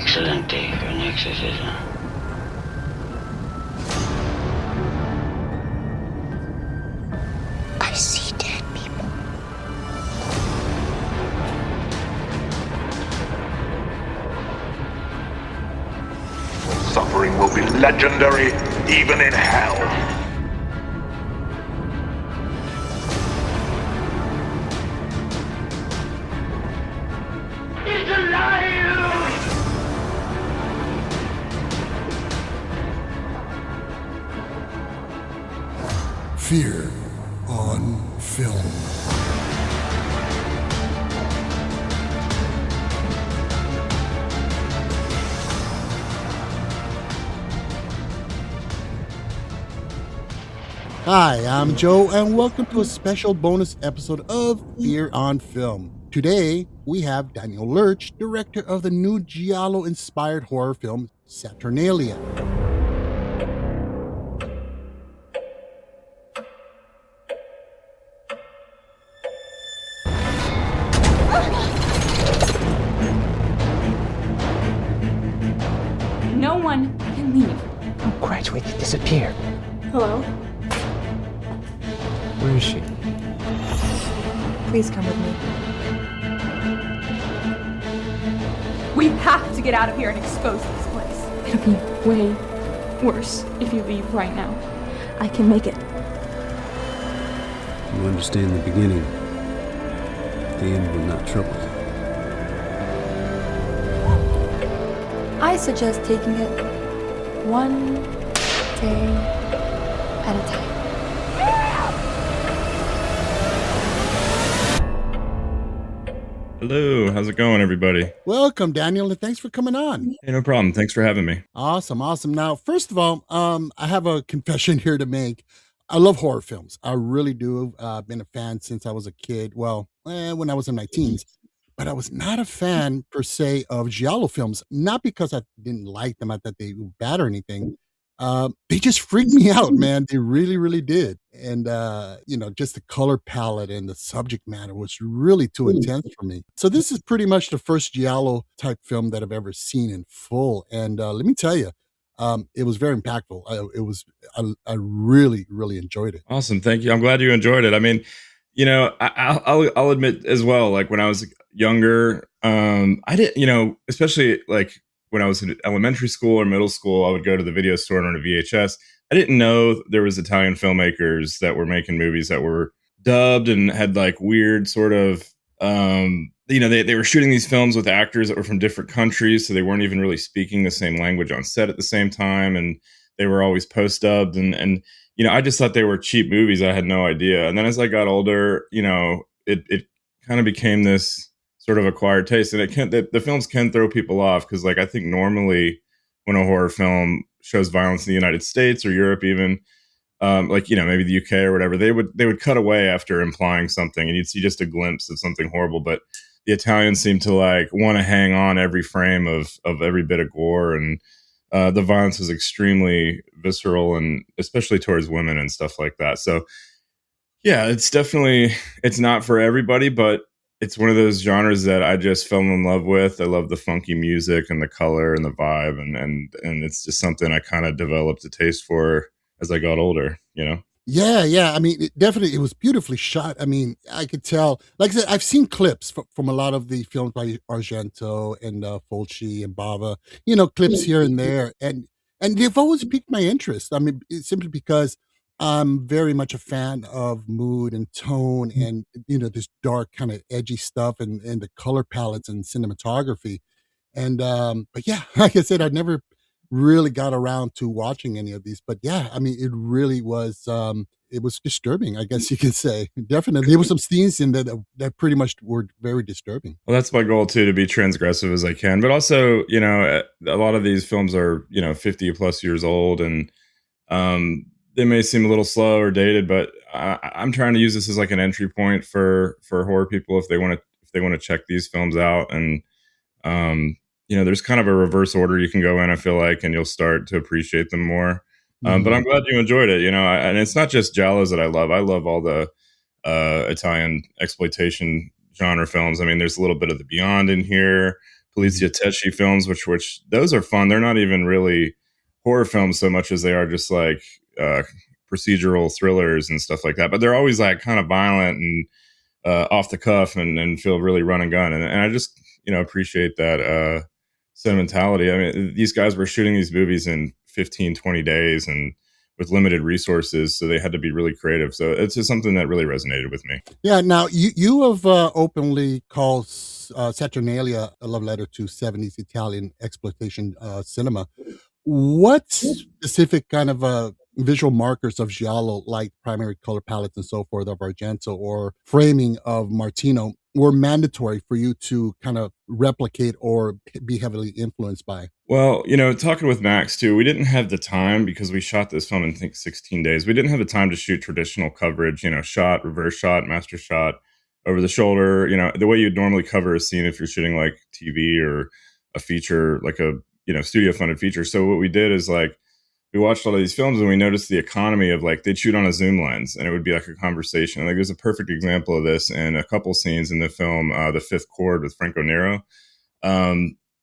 excellent day for an exorcism. I see dead people. Suffering will be legendary, even in hell. It's alive! Fear on Film. Hi, I'm Joe, and welcome to a special bonus episode of Fear on Film. Today, we have Daniel Lerch, director of the new Giallo-inspired horror film, Saturnalia. No one can leave. Oh, graduate, they disappeared. Hello? Where is she? Please come with me. We have to get out of here and expose this place. It'll be way worse if you leave right now. I can make it. You understand the beginning. The end will not trouble you. I suggest taking it one day at a time. Hello, how's it going, everybody? Welcome, Daniel, and thanks for coming on. Hey, no problem. Thanks for having me. Awesome. Now, first of all, I have a confession here to make. I love horror films. I really do. I've been a fan since I was a kid. Well, when I was in my teens. But I was not a fan, per se, of Giallo films. Not because I didn't like them. I thought they were bad or anything. They just freaked me out, man. They really, really did. And, just the color palette and the subject matter was really too intense for me. So this is pretty much the first Giallo type film that I've ever seen in full. And let me tell you, it was very impactful. I really, really enjoyed it. Awesome. Thank you. I'm glad you enjoyed it. I mean, I'll admit as well, like when I was younger, I didn't, especially like when I was in elementary school or middle school, I would go to the video store and rent a VHS. I didn't know there was Italian filmmakers that were making movies that were dubbed and had like weird sort of, they were shooting these films with actors that were from different countries. So they weren't even really speaking the same language on set at the same time. And they were always post-dubbed. And I just thought they were cheap movies. I had no idea. And then as I got older, it kind of became this sort of acquired taste. And the films can throw people off because, like, I think normally when a horror film shows violence in the United States or Europe, even maybe the UK or whatever, they would cut away after implying something, and you'd see just a glimpse of something horrible. But the Italians seem to like want to hang on every frame of every bit of gore, and the violence was extremely visceral, and especially towards women and stuff like that. So yeah, it's not for everybody, but it's one of those genres that I just fell in love with. I love the funky music and the color and the vibe, and it's just something I kind of developed a taste for as I got older, Yeah. I mean, it was beautifully shot. I mean, I could tell. Like I said, I've seen clips from a lot of the films by Argento and Fulci and Bava. Clips here and there, and they've always piqued my interest. I mean, it's simply because I'm very much a fan of mood and tone, and this dark kind of edgy stuff, and the color palettes and cinematography. And but yeah, like I said, I never really got around to watching any of these, but yeah, I mean, it really was it was disturbing, I guess you could say. Definitely there were some scenes in that pretty much were very disturbing. Well, that's my goal too, to be transgressive as I can, but also a lot of these films are 50 plus years old, and they may seem a little slow or dated, but I'm trying to use this as like an entry point for horror people if they want to check these films out. And there's kind of a reverse order you can go in, I feel like, and you'll start to appreciate them more. But I'm glad you enjoyed it. And it's not just giallos that I love. I love all the Italian exploitation genre films. I mean, there's a little bit of the Beyond in here, Polizia Tesci films, which those are fun. They're not even really horror films so much as they are just like procedural thrillers and stuff like that. But they're always like kind of violent and off the cuff and feel really run and gun. And I just, appreciate that sentimentality. I mean, these guys were shooting these movies in 15, 20 days and with limited resources. So they had to be really creative. So it's just something that really resonated with me. Yeah. Now you have openly called Saturnalia a love letter to 70s Italian exploitation cinema. What specific kind of visual markers of Giallo, like primary color palettes and so forth of Argento or framing of Martino, were mandatory for you to kind of replicate or be heavily influenced by? Well, talking with Max too, we didn't have the time because we shot this film in, I think, 16 days. We didn't have the time to shoot traditional coverage, shot, reverse shot, master shot, over the shoulder, the way you'd normally cover a scene if you're shooting like TV or a feature, like a, studio funded feature. So what we did is like, we watched all of these films and we noticed the economy of like, they'd shoot on a zoom lens and it would be like a conversation. Like there's a perfect example of this in a couple scenes in the film, The Fifth Chord with Franco Nero.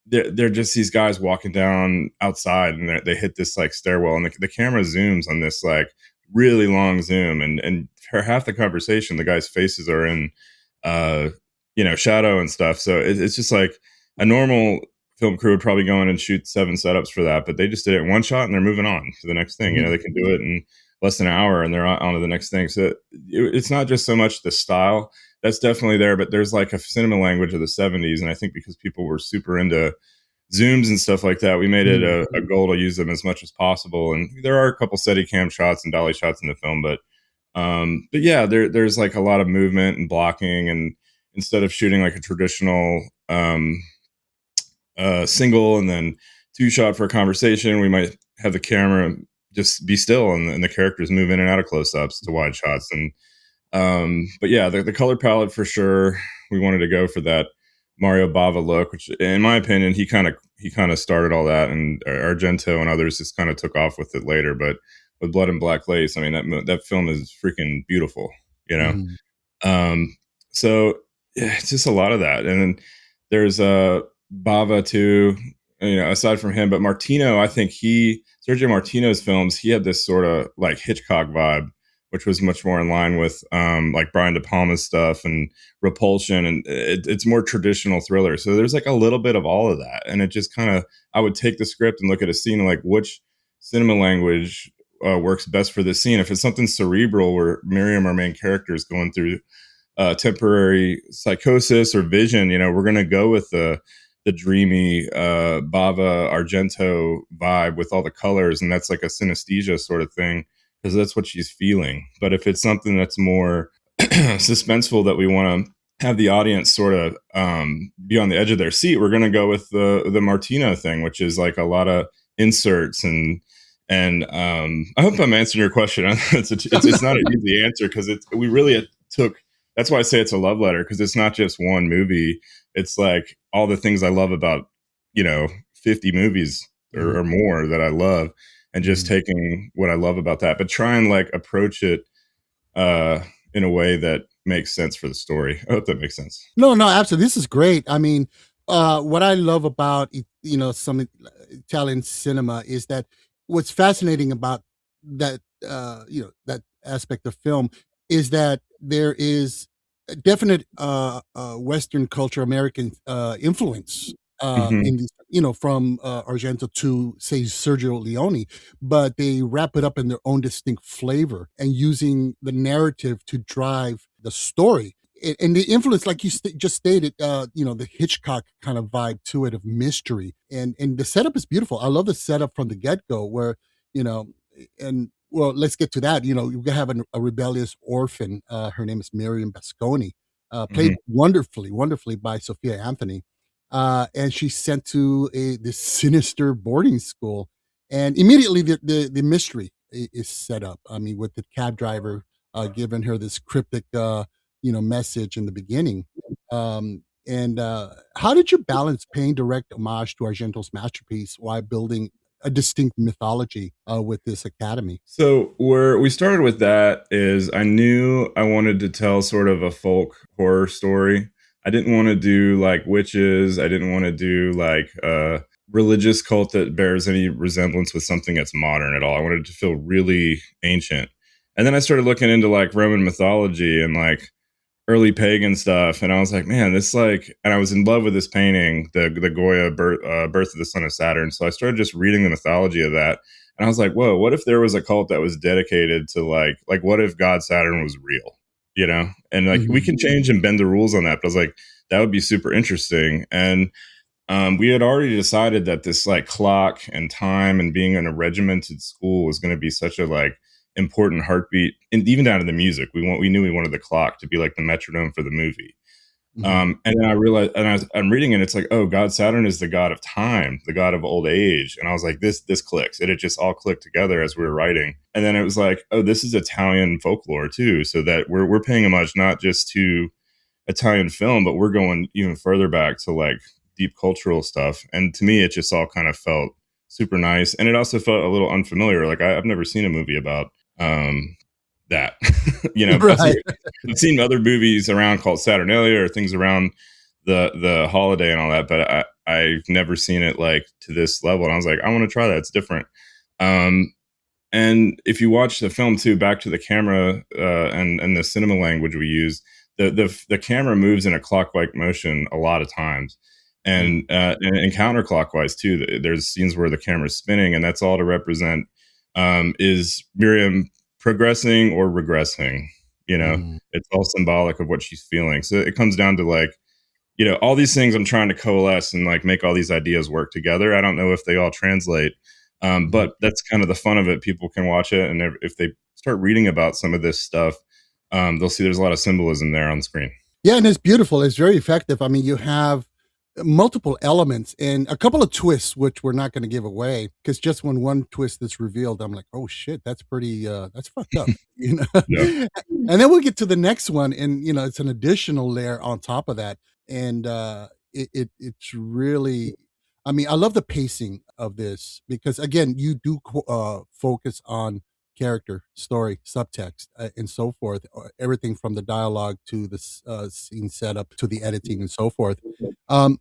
They're just these guys walking down outside and they hit this like stairwell and the camera zooms on this like really long zoom. And for half the conversation, the guys' faces are in, shadow and stuff. So it's just like a normal film crew would probably go in and shoot 7 setups for that, but they just did it in one shot and they're moving on to the next thing. They can do it in less than an hour and they're on to the next thing. So it's not just so much the style that's definitely there, but there's like a cinema language of the 70s. And I think because people were super into zooms and stuff like that, we made it a goal to use them as much as possible. And there are a couple Steadicam shots and dolly shots in the film, but yeah, there's like a lot of movement and blocking. And instead of shooting like a traditional, single and then 2 shot for a conversation, we might have the camera just be still and the characters move in and out of close-ups to wide shots. And but yeah, the color palette for sure, we wanted to go for that Mario Bava look, which in my opinion he kind of started all that, and Argento and others just kind of took off with it later. But with Blood and Black Lace, I mean that film is freaking beautiful, so yeah, it's just a lot of that. And then there's Bava too, aside from him, but Martino, I think Sergio Martino's films, he had this sort of like Hitchcock vibe, which was much more in line with like Brian De Palma's stuff and Repulsion, and it's more traditional thriller. So there's like a little bit of all of that, and it just kind of, I would take the script and look at a scene and like which cinema language works best for this scene. If it's something cerebral where Miriam, our main character, is going through temporary psychosis or vision, we're going to go with the dreamy Bava Argento vibe with all the colors, and that's like a synesthesia sort of thing because that's what she's feeling. But if it's something that's more suspenseful, that we want to have the audience sort of be on the edge of their seat, we're going to go with the Martino thing, which is like a lot of inserts and I hope I'm answering your question. It's not an easy answer because we really took. That's why I say it's a love letter, because it's not just one movie. It's like all the things I love about, 50 movies or more that I love, and just taking what I love about that, but try and like approach it in a way that makes sense for the story. I hope that makes sense. No, absolutely. This is great. I mean, what I love about, some Italian cinema is that what's fascinating about that, that aspect of film is that there is a definite Western culture, American influence in these, from Argento to, say, Sergio Leone, but they wrap it up in their own distinct flavor and using the narrative to drive the story. And the influence, like you just stated, the Hitchcock kind of vibe to it of mystery. And the setup is beautiful. I love the setup from the get-go where, and well, let's get to that. You have a rebellious orphan. Her name is Miriam Basconi, played wonderfully by Sophia Anthony. And she's sent to this sinister boarding school. And immediately the mystery is set up. I mean, with the cab driver giving her this cryptic, message in the beginning. And how did you balance paying direct homage to Argento's masterpiece while building a distinct mythology with this academy? So where we started with that is I knew I wanted to tell sort of a folk horror story. I didn't want to do like witches. I didn't want to do like religious cult that bears any resemblance with something that's modern at all. I wanted it to feel really ancient. And then I started looking into like Roman mythology and like early pagan stuff, and I was like, man, this like, and I was in love with this painting, the Goya Birth of the Son of Saturn. So I started just reading the mythology of that, and I was like, whoa, what if there was a cult that was dedicated to like what if God Saturn was real, you know? And like we can change and bend the rules on that. But I was like, that would be super interesting. And we had already decided that this like clock and time and being in a regimented school was going to be such a like important heartbeat, and even down to the music. We knew we wanted the clock to be like the metronome for the movie. And then I realized, and I'm reading it, it's like, oh, God Saturn is the god of time, the god of old age. And I was like, this clicks. It had just all clicked together as we were writing. And then it was like, oh, this is Italian folklore too. So that we're paying homage not just to Italian film, but we're going even further back to like deep cultural stuff. And to me, it just all kind of felt super nice. And it also felt a little unfamiliar. Like I've never seen a movie about that. You know, Right. I've seen other movies around called Saturnalia or things around the holiday and all that, but I've never seen it like to this level. And I was like, I want to try that. It's different. And if you watch the film too, back to the camera and the cinema language we use, the camera moves in a clockwise motion a lot of times. And counterclockwise too. There's scenes where the camera's spinning, and that's all to represent is Miriam progressing or regressing. You know, it's all symbolic of what she's feeling. So it comes down to like, you know, all these things I'm trying to coalesce and like make all these ideas work together. I don't know if they all translate, but that's kind of the fun of it. People can watch it, and if they start reading about some of this stuff, they'll see there's a lot of symbolism there on the screen. Yeah, and it's beautiful. It's very effective. I mean, you have multiple elements and a couple of twists, which we're not going to give away, because just when one twist is revealed, I'm like, oh shit, that's pretty, that's fucked up, you know? Yeah. And then we'll get to the next one, and you know, it's an additional layer on top of that. And it's really, I mean, I love the pacing of this because again, you do focus on character, story, subtext, and so forth. Everything from the dialogue to the scene setup to the editing and so forth.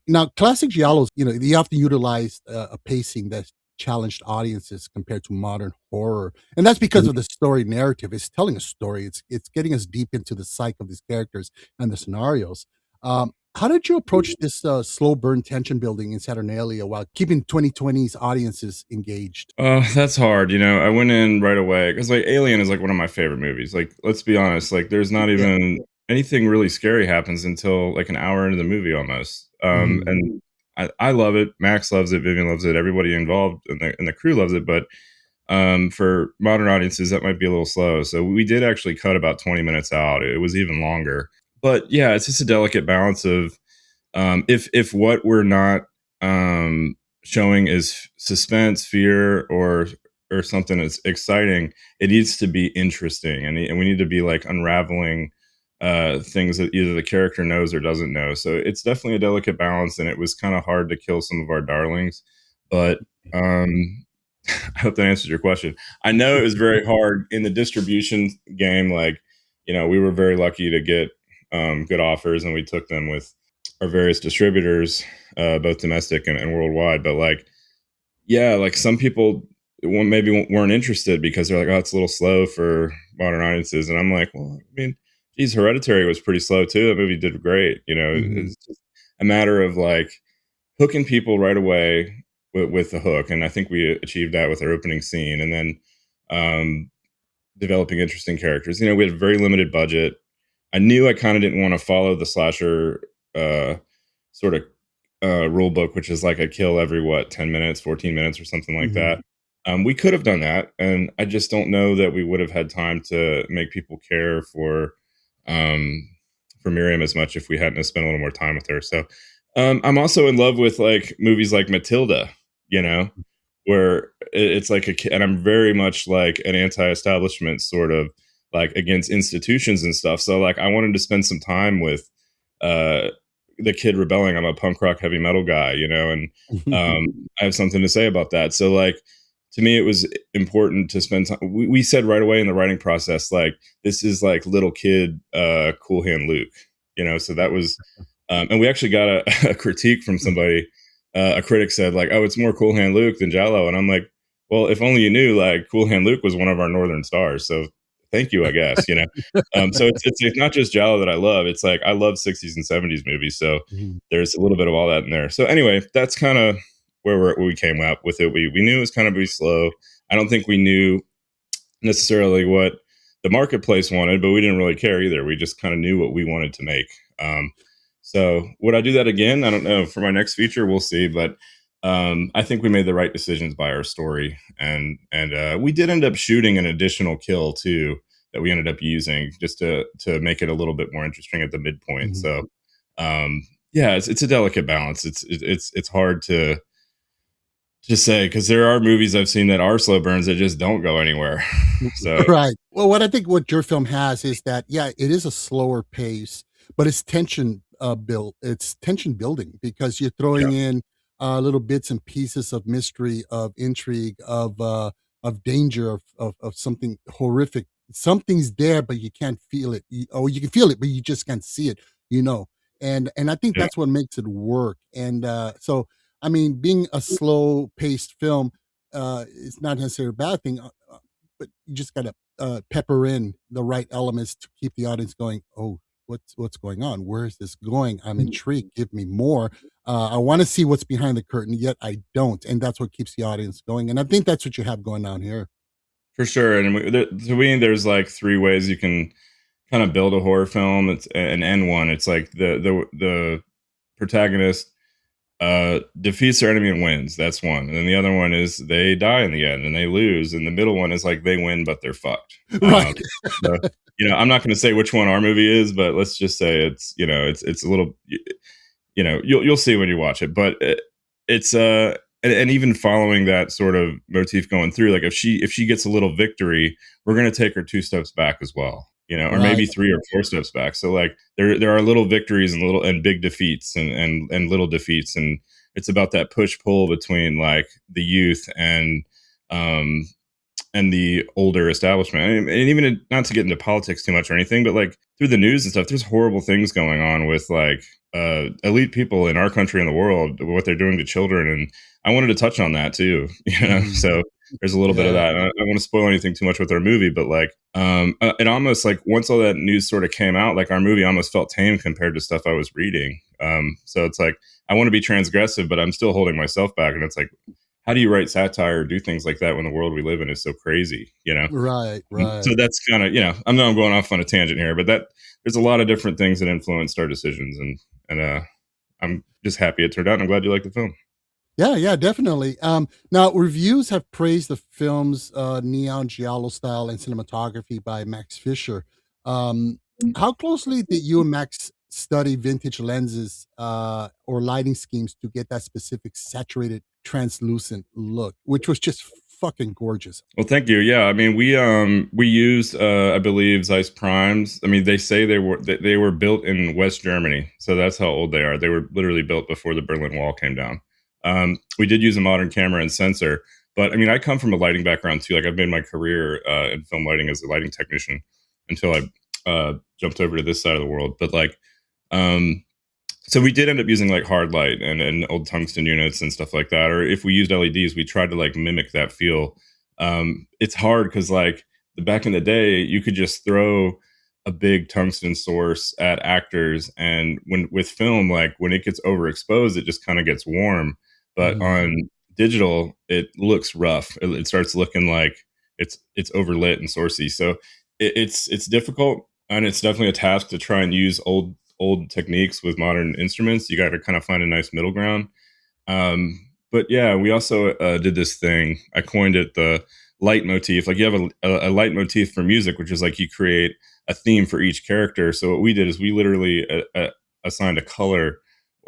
Now, classic giallos, you know, they often utilize a pacing that challenged audiences compared to modern horror, and that's because of the story narrative. It's telling a story. It's getting us deep into the psyche of these characters and the scenarios. How did you approach this slow burn tension building in Saturnalia while keeping 2020's audiences engaged? That's hard. You know, I went in right away because like Alien is like one of my favorite movies. Like, let's be honest, like there's not even anything really scary happens until like an hour into the movie almost. And I love it. Max loves it. Vivian loves it. Everybody involved in the crew loves it. But for modern audiences, that might be a little slow. So we did actually cut about 20 minutes out. It was even longer. But yeah, it's just a delicate balance of if what we're not showing is suspense, fear, or something that's exciting, it needs to be interesting, and we need to be like unraveling things that either the character knows or doesn't know. So it's definitely a delicate balance, and it was kind of hard to kill some of our darlings. But I hope that answers your question. I know it was very hard in the distribution game. Like, you know, we were very lucky to get good offers, and we took them with our various distributors, both domestic and worldwide. But like, yeah, like some people maybe weren't interested because they're like, oh, it's a little slow for modern audiences. And I'm like, well, I mean, geez, Hereditary was pretty slow too. The movie did great. You know, it's just a matter of like hooking people right away with the hook. And I think we achieved that with our opening scene, and then developing interesting characters. You know, we had a very limited budget. I knew I kind of didn't want to follow the slasher sort of rule book, which is like a kill every 10 minutes, 14 minutes or something like that. We could have done that, and I just don't know that we would have had time to make people care for Miriam as much if we hadn't spent a little more time with her. So I'm also in love with like movies like Matilda, you know, where it's like and I'm very much like an anti-establishment sort of like against institutions and stuff. So like I wanted to spend some time with the kid rebelling. I'm a punk rock heavy metal guy, you know, and I have something to say about that. So like to me, it was important to spend time. We said right away in the writing process, like this is like little kid Cool Hand Luke, you know. So that was And we actually got a critique from somebody. A critic said like, "Oh, it's more Cool Hand Luke than Giallo," and I'm like, "Well, if only you knew, like Cool Hand Luke was one of our northern stars, so thank you, I guess." So it's not just Giallo that I love. It's like I love 60s and 70s movies, so Mhm. there's a little bit of all that in there. So anyway, that's kind of where we came up with it. We knew it was kind of be slow. I don't think we knew necessarily what the marketplace wanted, but we didn't really care either. We just kind of knew what we wanted to make. So would I do that again? I don't know. For my next feature, we'll see. But I think we made the right decisions by our story, and we did end up shooting an additional kill too that we ended up using just to make it a little bit more interesting at the midpoint. Mhm. So yeah, it's a delicate balance. It's hard to say because there are movies I've seen that are slow burns that just don't go anywhere. So Right. Well, what your film has is that, yeah, it is a slower pace, but it's tension it's tension building because you're yeah, throwing in little bits and pieces of mystery, of intrigue, of danger, of something horrific. Something's there, but you can't feel it. Or you can feel it, but you just can't see it. You know, and I think yeah. that's what makes it work. And so, I mean, being a slow paced film is not necessarily a bad thing. But you just gotta pepper in the right elements to keep the audience going. Oh, what's going on? Where is this going? I'm intrigued. Give me more. I want to see what's behind the curtain, yet I don't, and that's what keeps the audience going. And I think that's what you have going on here. For sure. And to me, there's like three ways you can kind of build a horror film. It's an end one. It's like the protagonist defeats their enemy and wins. That's one. And then the other one is they die in the end and they lose. And the middle one is like they win, but they're fucked. Right. So, I'm not going to say which one our movie is, but let's just say it's a little, you'll see when you watch it. But it's and even following that sort of motif going through, like if she gets a little victory, we're going to take her 2 steps back as well, or maybe Right. 3 or 4 steps back. So like there are little victories and little and big defeats and little defeats, and it's about that push pull between like the youth um and the older establishment. And even not to get into politics too much or anything, but like through the news and stuff, there's horrible things going on with like elite people in our country and the world, what they're doing to children. And I wanted to touch on that too, Mhm. So there's a little bit of Yeah. that. I don't want to spoil anything too much with our movie, but like, it almost like once all that news sort of came out, like our movie almost felt tame compared to stuff I was reading. So it's like, I want to be transgressive, but I'm still holding myself back. And it's like, how do you write satire or do things like that when the world we live in is so crazy? Right. So Right. that's kind of, I know I'm going off on a tangent here, but there's a lot of different things that influenced our decisions, and I'm just happy it turned out. And I'm glad you liked the film. Yeah, yeah, definitely. Now, reviews have praised the film's neon giallo style and cinematography by Max Fisher. Um, how closely did you and Max study vintage lenses or lighting schemes to get that specific saturated, translucent look, which was just fucking gorgeous? Well, thank you. Yeah, I mean, we used I believe Zeiss primes. I mean, they say they were built in West Germany, so that's how old they are. They were literally built before the Berlin Wall came down. We did use a modern camera and sensor, but I mean, I come from a lighting background too. Like I've made my career in film lighting as a lighting technician until I jumped over to this side of the world. But like, um, so we did end up using like hard light and old tungsten units and stuff like that. Or if we used LEDs, we tried to like mimic that feel. It's hard because like back in the day, you could just throw a big tungsten source at actors, and when with film, like when it gets overexposed, it just kind of gets warm. But Mhm. on digital, it looks rough. It starts looking like it's overlit and sourcey. So it's difficult, and it's definitely a task to try and use old techniques with modern instruments. You got to kind of find a nice middle ground. But yeah, we also did this thing. I coined it the light motif. Like you have a light motif for music, which is like you create a theme for each character. So what we did is we literally assigned a color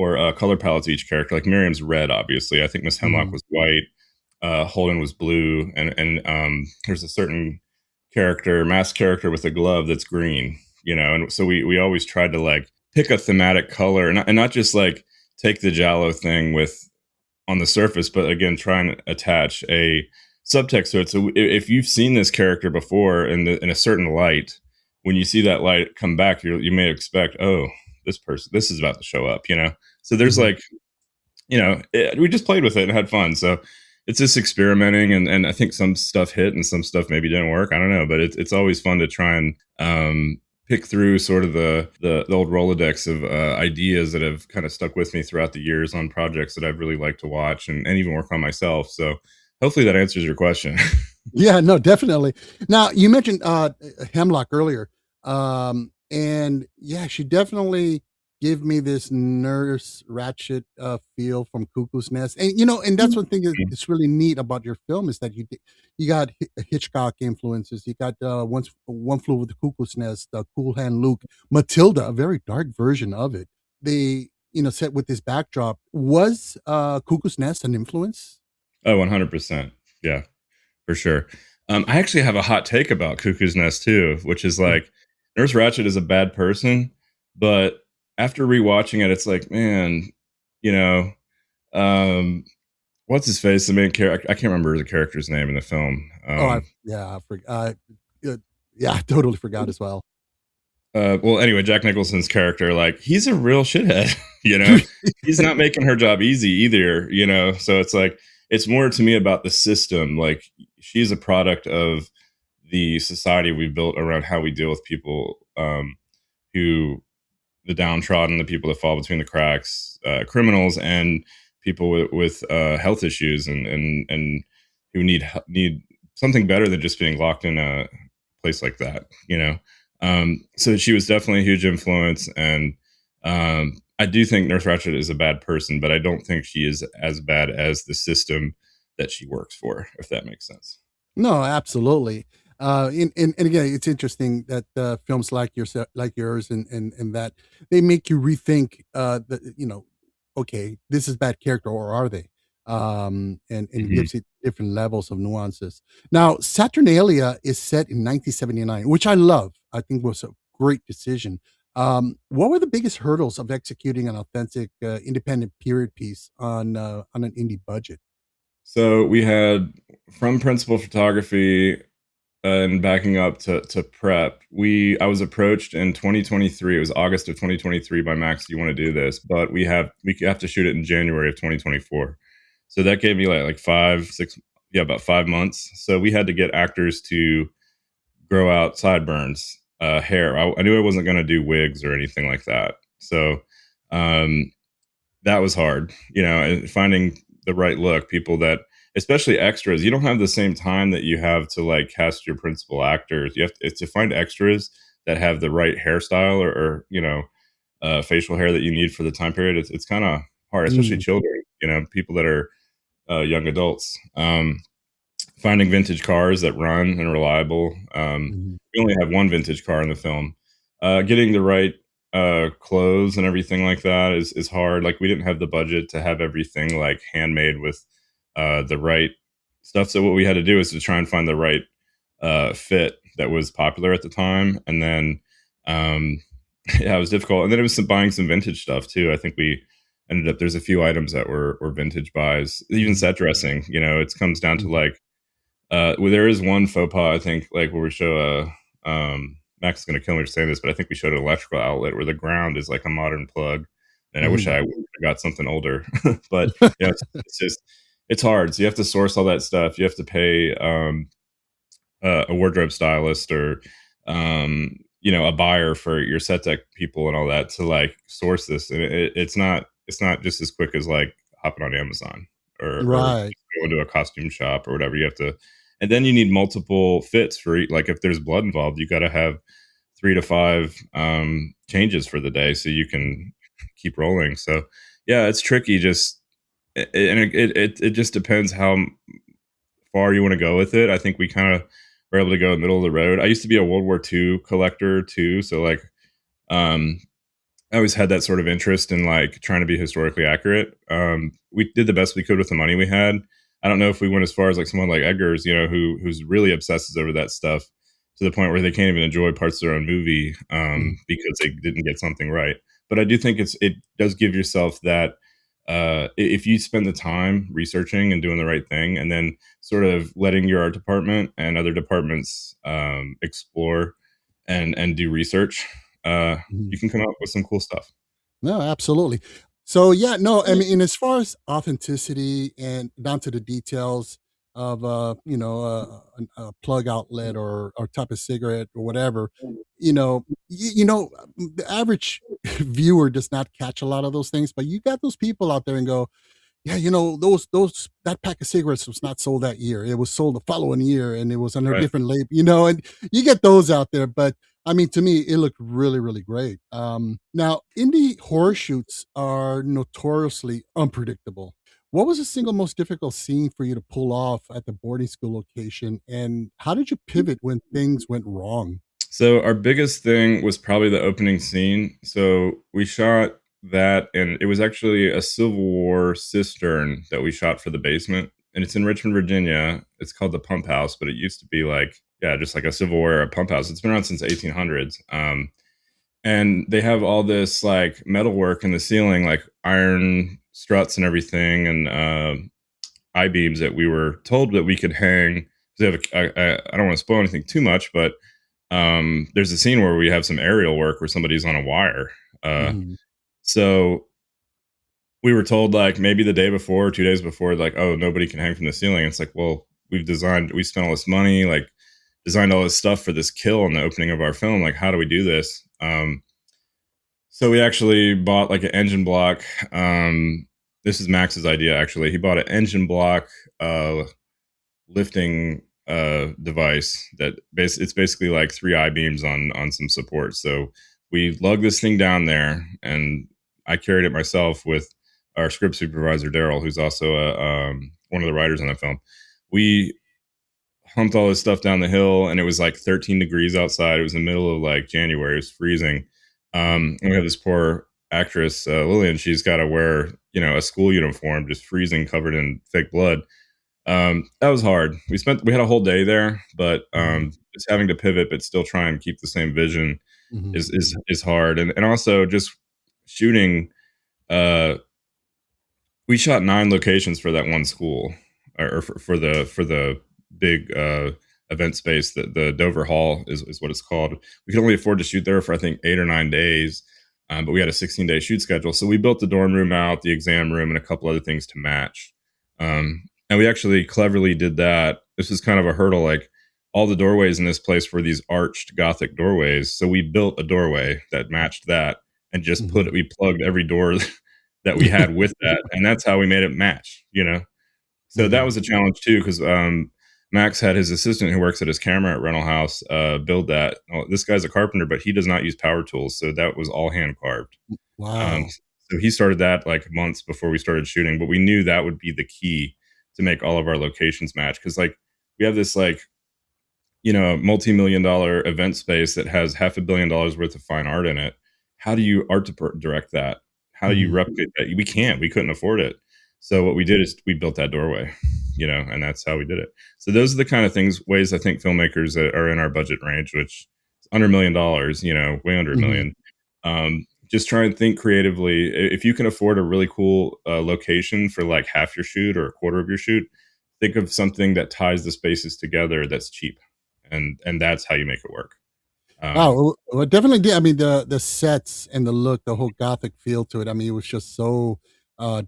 or a color palette to each character. Like Miriam's red, obviously. I think Miss Hemlock Mhm. was white. Holden was blue, and there's a certain masked character with a glove that's green. And so we always tried to like pick a thematic color and not just like take the Giallo thing with on the surface, but again try and attach a subtext to it. So if you've seen this character before in a certain light, when you see that light come back, you may expect, oh, this is about to show up, So there's like, we just played with it and had fun. So it's just experimenting, and I think some stuff hit and some stuff maybe didn't work. I don't know, but it's always fun to try and pick through sort of the old Rolodex of ideas that have kind of stuck with me throughout the years on projects that I've really liked to watch and even work on myself. So hopefully that answers your question. Yeah, no, definitely. Now you mentioned Hemlock earlier, and yeah, she definitely gave me this Nurse Ratched feel from Cuckoo's Nest, and that's one thing that's really neat about your film is that you got Hitchcock influences, you got One Flew Over the Cuckoo's Nest, Cool Hand Luke, Matilda, a very dark version of it. They set with this backdrop. Was Cuckoo's Nest an influence? Oh, 100%. Yeah, for sure. I actually have a hot take about Cuckoo's Nest too, which is like Nurse Ratched is a bad person, but after rewatching it, it's like, man, what's his face? The main character, I can't remember the character's name in the film. I forgot. Yeah, I totally forgot as well. Well, anyway, Jack Nicholson's character, like, he's a real shithead. He's not making her job easy either. So it's like, it's more to me about the system. Like, she's a product of the society we've built around how we deal with people who, the downtrodden, the people that fall between the cracks, criminals, and people with health issues, and who need something better than just being locked in a place like that. So she was definitely a huge influence, and I do think Nurse Ratched is a bad person, but I don't think she is as bad as the system that she works for, if that makes sense. No, absolutely. And again, it's interesting that films like yours, and that they make you rethink that, okay, this is bad character, or are they? And gives it different levels of nuances. Now, Saturnalia is set in 1979, which I love. I think was a great decision. What were the biggest hurdles of executing an authentic independent period piece on an indie budget? So we had, from principal photography and backing up to prep, I was approached in 2023. It was August of 2023 by Max. Do you want to do this? But we have to shoot it in January of 2024. So that gave me like 5 months. So we had to get actors to grow out sideburns, hair. I knew I wasn't going to do wigs or anything like that. So that was hard, and finding the right look, people that, especially extras, you don't have the same time that you have to like cast your principal actors. You have to find extras that have the right hairstyle or facial hair that you need for the time period. It's kind of hard, especially children, people that are young adults. Finding vintage cars that run and reliable. We only have one vintage car in the film. Getting the right clothes and everything like that is hard. Like, we didn't have the budget to have everything like handmade with the right stuff. So what we had to do is to try and find the right fit that was popular at the time. And then, it was difficult. And then it was buying some vintage stuff too. I think we ended up, there's a few items that were vintage buys, even set dressing, it comes down to like, well, there is one faux pas, I think, like where we show Max is going to kill me for saying this, but I think we showed an electrical outlet where the ground is like a modern plug. And I wish I would have got something older, but it's hard. So you have to source all that stuff. You have to pay a wardrobe stylist or a buyer for your set deck people and all that to like source this. And it's not just as quick as like hopping on Amazon or go into a costume shop or whatever. You have to, and then you need multiple fits for like if there's blood involved, you got to have 3 to 5 changes for the day so you can keep rolling. So yeah, it's tricky. It just depends how far you want to go with it. I think we kind of were able to go middle of the road. I used to be a World War II collector too, so like I always had that sort of interest in like trying to be historically accurate. We did the best we could with the money we had. I don't know if we went as far as like someone like Eggers, who's really obsesses over that stuff to the point where they can't even enjoy parts of their own movie because they didn't get something right. But I do think it does give yourself that if you spend the time researching and doing the right thing, and then sort of letting your art department and other departments explore and do research, you can come up with some cool stuff. No, absolutely. So yeah, no, I mean, and as far as authenticity and down to the details of a plug outlet or type of cigarette or whatever, the average viewer does not catch a lot of those things, but you got those people out there and go, yeah, those that pack of cigarettes was not sold that year. It was sold the following year, and it was under a Right. different label, and you get those out there. But I mean, to me, it looked really, really great. Now, indie horror shoots are notoriously unpredictable. What was the single most difficult scene for you to pull off at the boarding school location, and how did you pivot when things went wrong? So our biggest thing was probably the opening scene. So we shot that, and it was actually a Civil War cistern that we shot for the basement, and it's in Richmond, Virginia. It's called the Pump House, but it used to be like, yeah, just like a Civil War era pump house. It's been around since 1800s. And they have all this like metalwork in the ceiling, like iron struts and everything, and I beams that we were told that we could hang. They have I don't want to spoil anything too much, but there's a scene where we have some aerial work where somebody's on a wire. Mhm. So we were told like maybe the day before, 2 days before, like, oh, nobody can hang from the ceiling. It's like, well, we spent all this money, like designed all this stuff for this kill in the opening of our film. Like, how do we do this? So we actually bought like an engine block. This is Max's idea, actually. He bought an engine block lifting device it's basically like three I-beams on some support. So we lugged this thing down there, and I carried it myself with our script supervisor Daryl, who's also one of the writers on the film. We humped all this stuff down the hill, and it was like 13 degrees outside. It was in the middle of like January. It was freezing. And we have this poor actress, Lillian. She's got to wear, a school uniform, just freezing, covered in fake blood. That was hard. We had a whole day there, but Mhm. just having to pivot, but still try and keep the same vision Mhm. is hard. And also just shooting. Uh, we shot 9 locations for that one school, or for the big event space. The Dover Hall is what it's called. We could only afford to shoot there for I think 8 or 9 days, but we had a 16-day shoot schedule. So we built the dorm room out, the exam room, and a couple other things to match. And we actually cleverly did that. This is kind of a hurdle. Like all the doorways in this place were these arched Gothic doorways. So we built a doorway that matched that, and just Mhm. we plugged every door that we had with that, and that's how we made it match. So that Mhm. was a challenge too, because Max had his assistant who works at his camera at rental house build that. Well, this guy's a carpenter, but he does not use power tools, so that was all hand carved. Um, Wow. so he started that like months before we started shooting, but we knew that would be the key to make all of our locations match, because like we have this like multi-million-dollar event space that has $500 million worth of fine art in it. How do you direct that? How do you Mhm. replicate that? We couldn't afford it. So what we did is we built that doorway, and that's how we did it. So those are the kind of ways I think filmmakers that are in our budget range, which is under $1 million, way under a Mhm. million. Just try and think creatively. If you can afford a really cool location for like half your shoot or a quarter of your shoot, think of something that ties the spaces together that's cheap, and that's how you make it work. Wow, Um, well, it definitely did. I mean, the sets and the look, the whole gothic feel to it. I mean, it was just so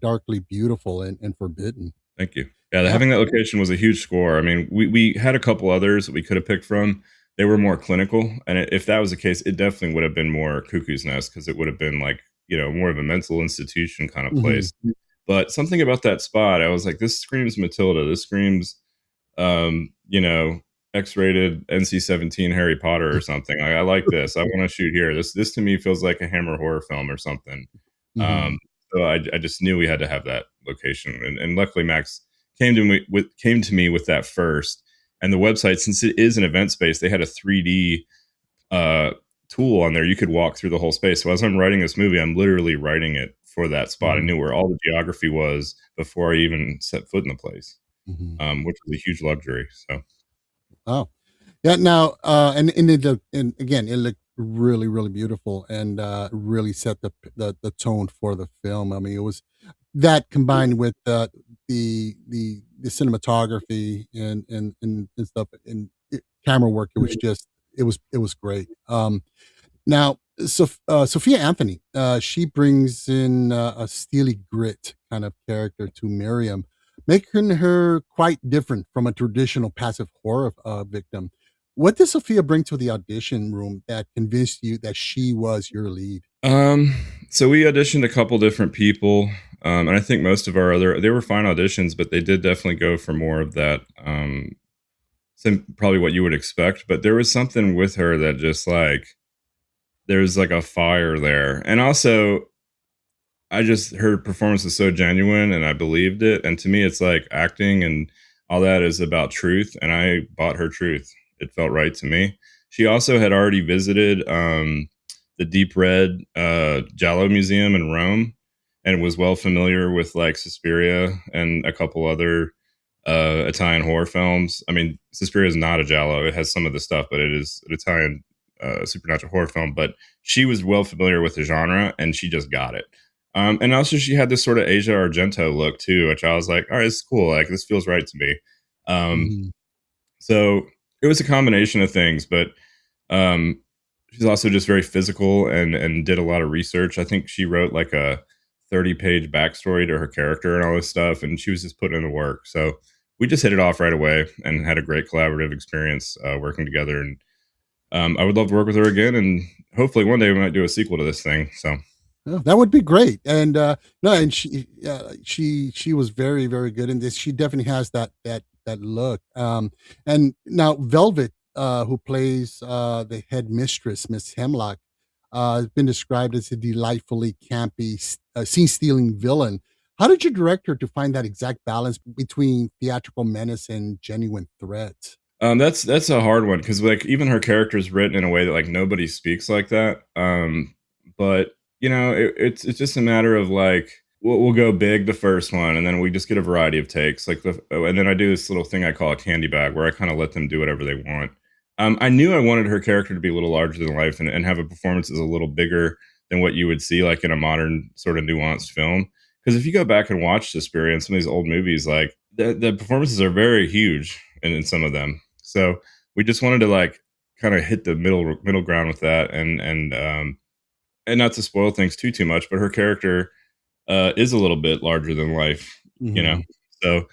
darkly beautiful and forbidden. Thank you. Yeah, Yeah. having that location was a huge score. I mean, we had a couple others that we could have picked from. They were more clinical, and if that was the case, it definitely would have been more Cuckoo's Nest, because it would have been like more of a mental institution kind of Mhm. place. But something about that spot, I was like, this screams Matilda. This screams, um, you know, X-rated NC-17 Harry Potter or something. I like this. I want to shoot here. This to me feels like a Hammer horror film or something. Mhm. Um, so I just knew we had to have that location, and luckily Max came to me with that first. And the website, since it is an event space, they had a 3D uh, tool on there. You could walk through the whole space. So as I'm writing this movie, I'm literally writing it for that spot. I Mhm. knew where all the geography was before I even set foot in the place, Mhm. which was a huge luxury. So Oh. Yeah, now, and it looked, and again, it looked really, really beautiful and really set the tone for the film. I mean, it was that combined with the cinematography and stuff and camera work. It was just it was great. Now, Sophia Anthony, she brings in a steely grit kind of character to Miriam, making her quite different from a traditional passive horror victim. What did Sophia bring to the audition room that convinced you that she was your lead? Um, so we auditioned a couple different people, and I think most of they were fine auditions, but they did definitely go for more of that, probably what you would expect. But there was something with her that just like there's like a fire there, and also her performance is so genuine, and I believed it. And to me, it's like acting and all that is about truth, and I bought her truth. It felt right to me. She also had already visited the Deep Red Giallo Museum in Rome, and was well familiar with like Suspiria and a couple other Italian horror films. I mean, Suspiria is not a Giallo; it has some of the stuff, but it is an Italian supernatural horror film. But she was well familiar with the genre, and she just got it. And also, she had this sort of Asia Argento look too, which I was like, "All right, this is cool. Like, this feels right to me." Mhm. So it was a combination of things, but she's also just very physical and did a lot of research. I think she wrote like a 30-page backstory to her character and all this stuff, and she was just putting in the work. So we just hit it off right away and had a great collaborative experience working together. And I would love to work with her again, and hopefully one day we might do a sequel to this thing. So Oh, that would be great. And no, and she was very very good in this. She definitely has that look. And now Velvet, who plays the head mistress, Miss Hemlock, has been described as a delightfully campy, scene stealing villain. How did you direct her to find that exact balance between theatrical menace and genuine threat? that's a hard one because like even her character is written in a way that like nobody speaks like that. But it's just a matter of like we'll go big the first one, and then we just get a variety of takes. And then I do this little thing I call a candy bag, where I kind of let them do whatever they want. I knew I wanted her character to be a little larger than life and have a performance that's a little bigger than what you would see like in a modern sort of nuanced film. Because if you go back and watch Suspiria and some of these old movies, like the performances are very huge in some of them. So we just wanted to like kind of hit the middle ground with that, and not to spoil things too much, but her character is a little bit larger than life, you know. Mhm. So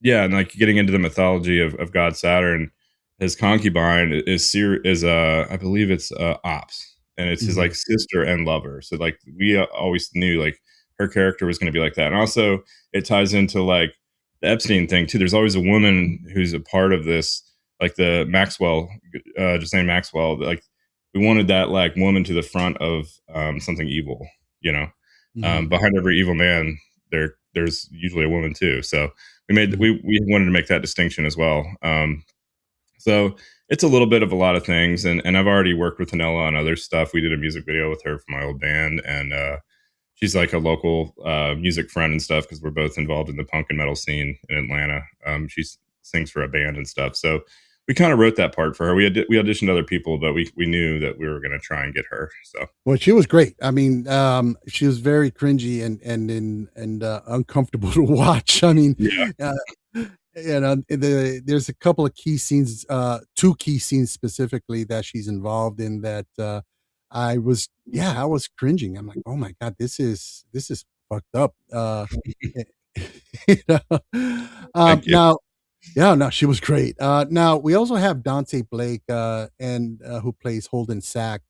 yeah, and like getting into the mythology of God Saturn, his concubine is I believe it's Ops, and it's his Mhm. like sister and lover. So like we always knew like her character was going to be like that, and also it ties into like the Epstein thing too. There's always a woman who's a part of this, like the Maxwell, just named Maxwell. Like we wanted that like woman to the front of something evil, you know. Mhm. Behind every evil man, there's usually a woman too. So Mhm. we wanted to make that distinction as well. So it's a little bit of a lot of things, and I've already worked with Hanella on other stuff. We did a music video with her for my old band, and she's like a local music friend and stuff because we're both involved in the punk and metal scene in Atlanta. She sings for a band and stuff, so we kind of wrote that part for her. We auditioned other people, but we knew that we were going to try and get her. So Well, she was great. I mean, she was very cringy and uncomfortable to watch. I mean, yeah, uh, there's a couple of key scenes, two key scenes specifically that she's involved in that I was cringing. I'm like, oh my god, this is fucked up. You know? thank you. Now, yeah, no, she was great. Now we also have Dante Blake, and who plays Holden Sachs.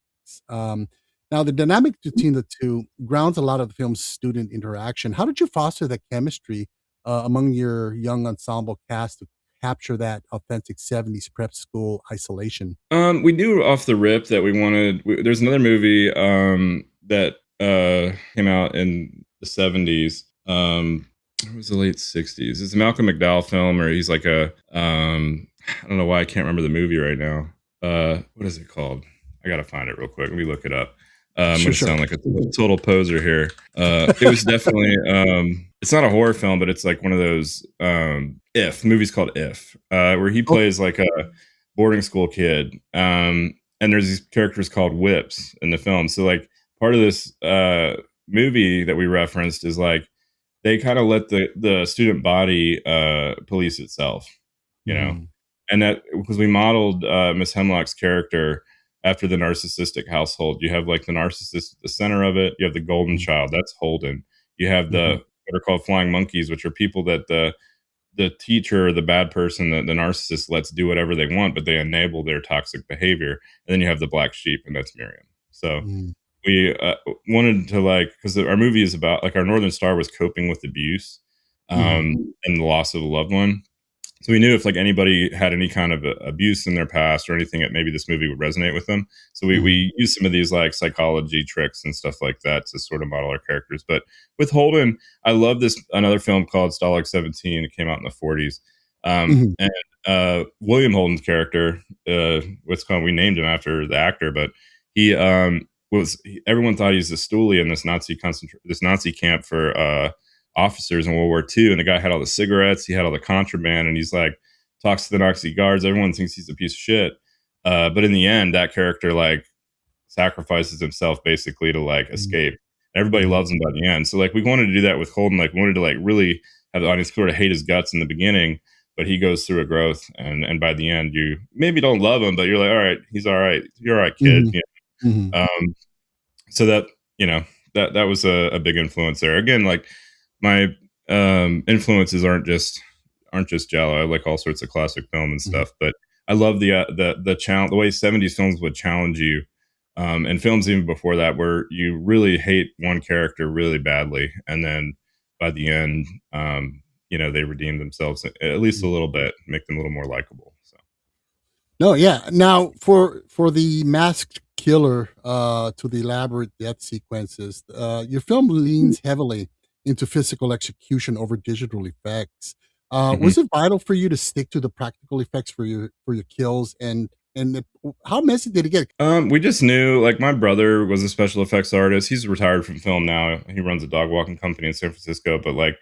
Now the dynamic between the two grounds a lot of the film's student interaction. How did you foster the chemistry among your young ensemble cast to capture that authentic '70s prep school isolation? We knew off the rip that we wanted. There's another movie that came out in the '70s. It was the late '60s. It's a Malcolm McDowell film, where he's like I don't know why I can't remember the movie right now. What is it called? I gotta find it real quick. Let me look it up. I'm Sure, gonna sure. sound like a total poser here. It was definitely it's not a horror film, but it's like one of those If the movie's called If, where he Okay. plays like a boarding school kid. And there's these characters called whips in the film. So like part of this movie that we referenced is like they kind of let the student body police itself, you know. Mhm. And that because we modeled Miss Hemlock's character after the narcissistic household. You have like the narcissist at the center of it. You have the golden child, that's Holden. You have Mhm. what are called flying monkeys, which are people that the teacher or the bad person, the narcissist lets do whatever they want, but they enable their toxic behavior. And then you have the black sheep, and that's Miriam. So Mhm. we wanted to like, because our movie is about like our Northern Star was coping with abuse Mhm. and the loss of a loved one. So we knew if like anybody had any kind of abuse in their past or anything, that maybe this movie would resonate with them. So Mhm. we used some of these like psychology tricks and stuff like that to sort of model our characters. But with Holden, I love this another film called Stalag 17. It came out in the 40s. Mhm. And William Holden's character, what's called, we named him after the actor, but he everyone thought he was a stoolie in this this Nazi camp for officers in World War II, and the guy had all the cigarettes, he had all the contraband, and he's like talks to the Nazi guards. Everyone thinks he's a piece of shit, but in the end, that character like sacrifices himself basically to like Mhm. escape. Everybody Mhm. loves him by the end. So like we wanted to do that with Holden. Like we wanted to like really have the audience sort of hate his guts in the beginning, but he goes through a growth, and by the end, you maybe don't love him, but you're like, all right, he's all right. You're all right, kid. Mhm. Mhm. So that that was a big influence there. Again, like my influences aren't just Giallo. I like all sorts of classic film and Mhm. stuff, but I love the challenge, the way 70s films would challenge you, and films even before that, where you really hate one character really badly, and then by the end, they redeem themselves at least a Mhm. little bit, make them a little more likable. So. No, yeah. Now for the masked killer to the elaborate death sequences, your film leans heavily into physical execution over digital effects. Mhm. Was it vital for you to stick to the practical effects for your kills how messy did it get? We just knew, like, my brother was a special effects artist. He's retired from film now. He runs a dog walking company in San Francisco. But like,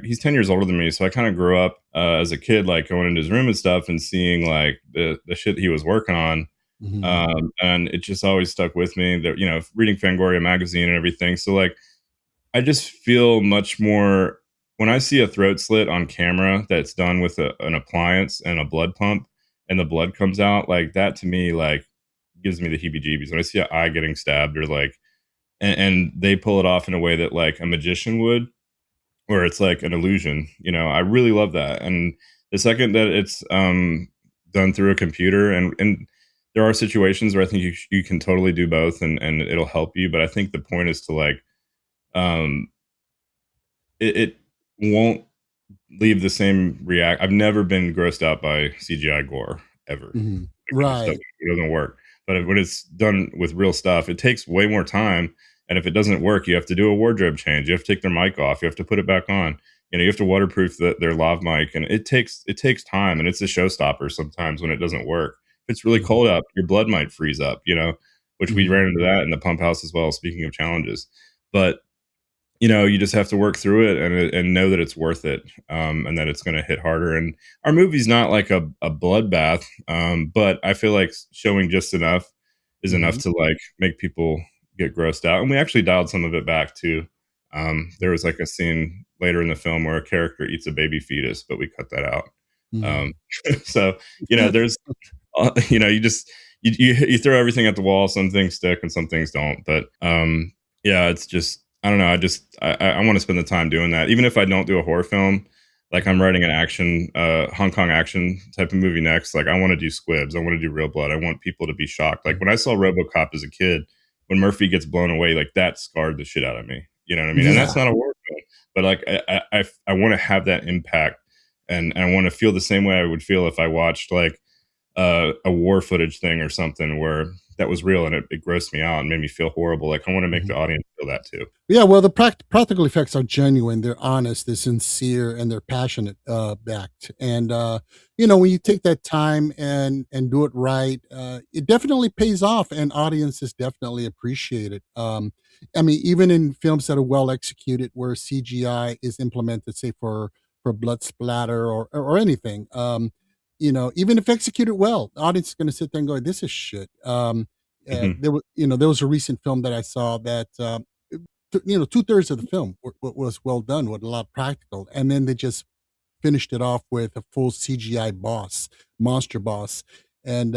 he's 10 years older than me, so I kind of grew up as a kid, like going into his room and stuff, and seeing like the shit he was working on. Mhm. And it just always stuck with me. That reading Fangoria magazine and everything. So like, I just feel much more when I see a throat slit on camera that's done with an appliance and a blood pump, and the blood comes out like that. To me, like gives me the heebie-jeebies when I see an eye getting stabbed, or like, and they pull it off in a way that like a magician would, where it's like an illusion. I really love that. And the second that it's done through a computer, and there are situations where I think you can totally do both, and it'll help you. But I think the point is to like um it won't leave the same react. I've never been grossed out by CGI gore ever. Mhm. It just Right. doesn't work. But when it's done with real stuff, it takes way more time. And if it doesn't work, you have to do a wardrobe change. You have to take their mic off. You have to put it back on. You have to waterproof their lav mic, and it takes time, and it's a showstopper sometimes when it doesn't work. If it's really Mhm. cold out, your blood might freeze up. Which we Mhm. ran into that in the pump house as well. Speaking of challenges, but you just have to work through it, and know that it's worth it, and that it's going to hit harder. And our movie's not like a bloodbath, but I feel like showing just enough is enough Mhm. to like make people get grossed out. And we actually dialed some of it back too. There was like a scene later in the film where a character eats a baby fetus, but we cut that out. Um, Mhm. so there's you just you throw everything at the wall. Some things stick and some things don't. But yeah, it's just I don't know. I want to spend the time doing that, even if I don't do a horror film. Like I'm writing an action, Hong Kong action type of movie next. Like I want to do squibs. I want to do real blood. I want people to be shocked. Like when I saw RoboCop as a kid, when Murphy gets blown away, like that scarred the shit out of me. You know what I mean? And Yeah. that's not a horror film, but like I want to have that impact, and I want to feel the same way I would feel if I watched like a war footage thing or something where that was real, and it grossed me out and made me feel horrible. Like I want to make Mhm. the audience feel that too. Yeah, well, the practical effects are genuine. They're honest, they're sincere, and they're passionate backed. And when you take that time and do it right, it definitely pays off, and audiences definitely appreciate it. I mean, even in films that are well executed, where CGI is implemented, say for blood splatter or anything, even if executed well, the audience is going to sit there and go, "This is shit." Mhm. There was a recent film that I saw that. 2/3 of the film was well done with a lot of practical, and then they just finished it off with a full CGI monster boss, and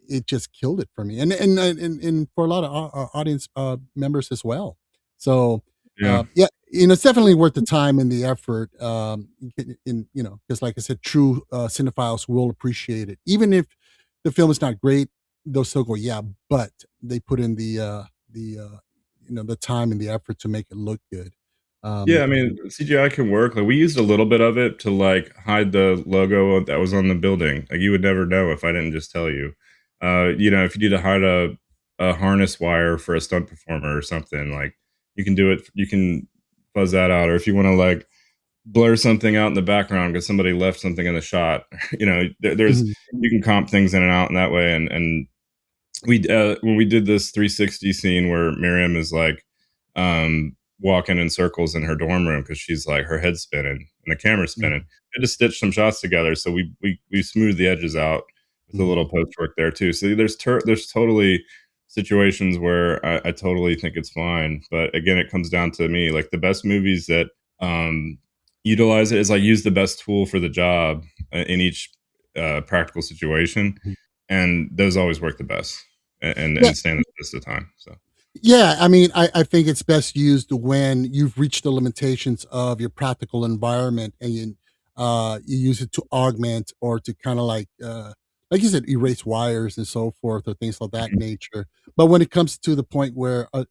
it just killed it for me, and for a lot of audience members as well. So Yeah. yeah, it's definitely worth the time and the effort. Because like I said, true cinephiles will appreciate it, even if the film is not great. They'll still go, yeah, but they put in the time and the effort to make it look good. Yeah, Um, I mean, CGI can work. Like we used a little bit of it to like hide the logo that was on the building. Like you would never know if I didn't just tell you. If you need to hide a harness wire for a stunt performer or something, like you can do it. You can fuzz that out, or if you want to like blur something out in the background because somebody left something in the shot. There's mhm, you can comp things in and out in that way. And we when we did this 360 scene where Miriam is like walking in circles in her dorm room because she's like her head's spinning and the camera's spinning. mhm, We had to stitch some shots together, so we smoothed the edges out with a mhm. little post work there too. So there's totally situations where I totally think it's fine, but again, it comes down to me. Like the best movies that utilize it is like use the best tool for the job in each practical situation, Mhm. and those always work the best Yeah, and stand the test of time. So yeah. I mean, I think it's best used when you've reached the limitations of your practical environment, and you use it to augment or to kind of like you said, erase wires and so forth, or things of that mhm. nature. But when it comes to the point where a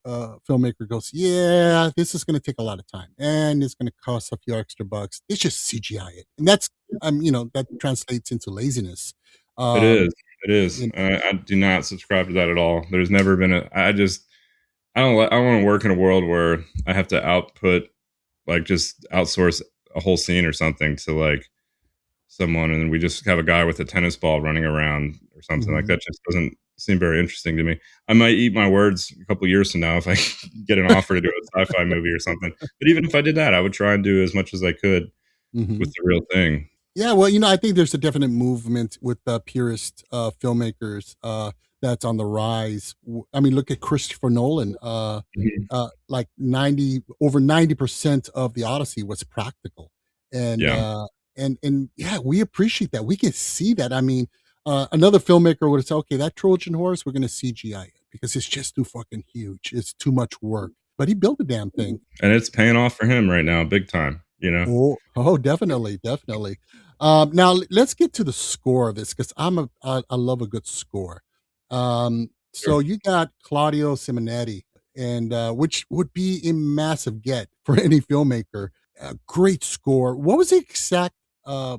filmmaker goes, yeah, this is going to take a lot of time and it's going to cost a few extra bucks, it's just CGI it, and that translates into laziness. It Um, is. It is. you I do not subscribe to that at all. There's never been a. I don't. I want to work in a world where I have to output, like, just outsource a whole scene or something to like someone, and we just have a guy with a tennis ball running around or something like Mhm. that. Just doesn't seem very interesting to me. I might eat my words a couple years from now if I get an offer to do a sci-fi movie or something. But even if I did that, I would try and do as much as I could with Mhm. the real thing. Yeah, well, I think there's a definite movement with purist filmmakers that's on the rise. I mean, look at Christopher Nolan. Mhm. Like 90% of the Odyssey was practical, and Yeah. yeah, we appreciate that. We can see that. I mean, another filmmaker would have said, "Okay, that Trojan horse, we're going to CGI it because it's just too fucking huge. It's too much work." But he built the damn thing. And it's paying off for him right now, big time. Oh, definitely, definitely. Now let's get to the score of this because I love a good score. So Sure. you got Claudio Simonetti, and which would be a massive get for any filmmaker. A great score. What was the exact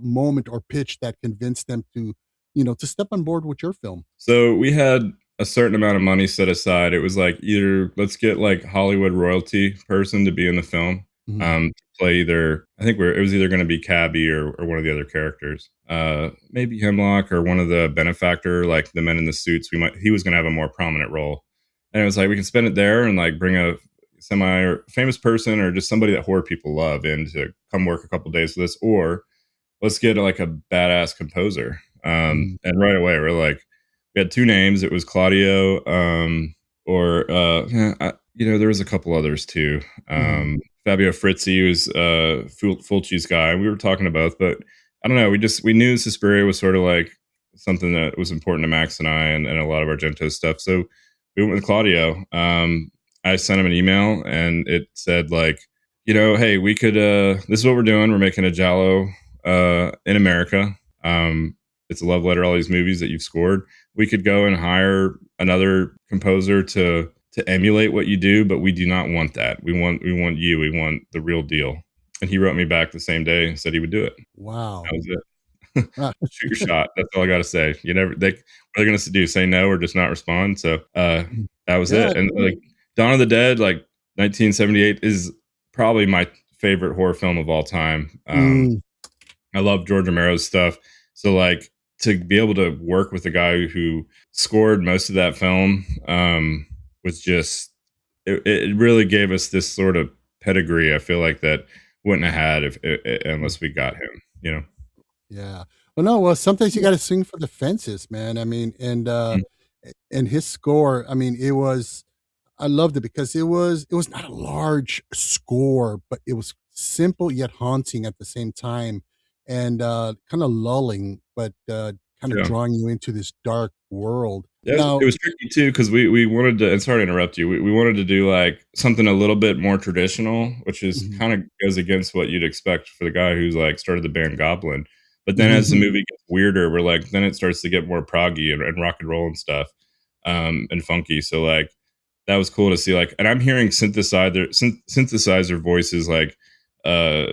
moment or pitch that convinced them to step on board with your film? So we had a certain amount of money set aside. It was like either let's get like Hollywood royalty person to be in the film, Mhm, to play either. I think it was either going to be Cabby or one of the other characters, maybe Hemlock or one of the benefactor, like the men in the suits. He was going to have a more prominent role, and it was like we can spend it there and like bring a semi famous person or just somebody that horror people love in to come work a couple days with us, or let's get like a badass composer. mhm, And right away we're like, we had two names. It was Claudio, or yeah, there was a couple others too. mhm, Fabio Frizzi was Fulci's guy. We were talking to both, but I don't know. We knew Suspiria was sort of like something that was important to Max and I, and a lot of Argento stuff. So we went with Claudio. I sent him an email, and it said like, hey, we could. This is what we're doing. We're making a Giallo in America. It's a love letter to all these movies that you've scored. We could go and hire another composer to emulate what you do, but we do not want that. We want you. We want the real deal. And he wrote me back the same day and said he would do it. That wow. was it. Ah, Shoot your shot. That's all I got to say. You never what are they going to do? Say no or just not respond? So that was yeah. it. And like Dawn of the Dead, like 1978, is probably my favorite horror film of all time. Mm, I love George Romero's stuff. So like to be able to work with a guy who scored most of that film was just it really gave us this sort of pedigree. I feel like that wouldn't have had unless we got him. yeah. Well, no, well, sometimes you gotta swing for the fences, man. I mean, Mm. and his score, I mean, I loved it because it was not a large score, but it was simple yet haunting at the same time, and, kinda lulling, but, kind of Yeah. drawing you into this dark world. Yeah, Now, it was tricky too because we wanted to, and sorry to interrupt you. We wanted to do like something a little bit more traditional, which is mhm, kind of goes against what you'd expect for the guy who's like started the band Goblin. But then as the mhm, movie gets weirder, we're like, then it starts to get more proggy and rock and roll and stuff, and funky. So like that was cool to see. Like, and I'm hearing synthesizer voices like, uh,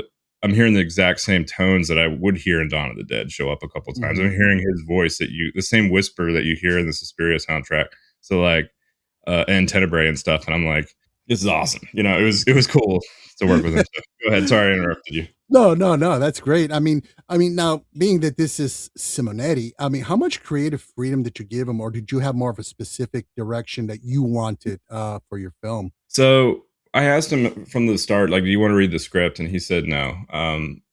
I'm hearing the exact same tones that I would hear in Dawn of the Dead show up a couple times. I'm mhm. hearing his voice the same whisper that you hear in the Suspiria soundtrack. So like, and Tenebrae and stuff. And I'm like, this is awesome. It was cool to work with him. So, go ahead. Sorry I interrupted you. No, no, no, that's great. I mean, now being that this is Simonetti, I mean, how much creative freedom did you give him, or did you have more of a specific direction that you wanted for your film? So I asked him from the start, like, do you want to read the script? And he said no.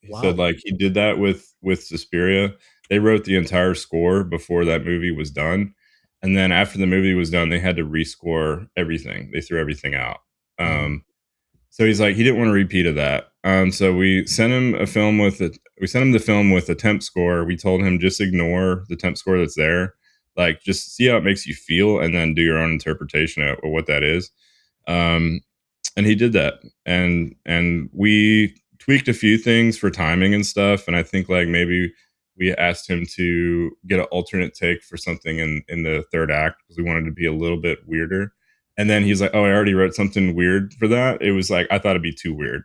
He said Wow. like he did that with Suspiria. They wrote the entire score before that movie was done, and then after the movie was done, they had to rescore everything. They threw everything out. Mm, So he's like he didn't want to repeat of that. So we sent him the film with a temp score. We told him just ignore the temp score that's there, like just see how it makes you feel, and then do your own interpretation of what that is. Um, and he did that, and we tweaked a few things for timing and stuff. And I think like maybe we asked him to get an alternate take for something in the third act because we wanted to be a little bit weirder. And then he's like, "Oh, I already wrote something weird for that." It was like I thought it'd be too weird,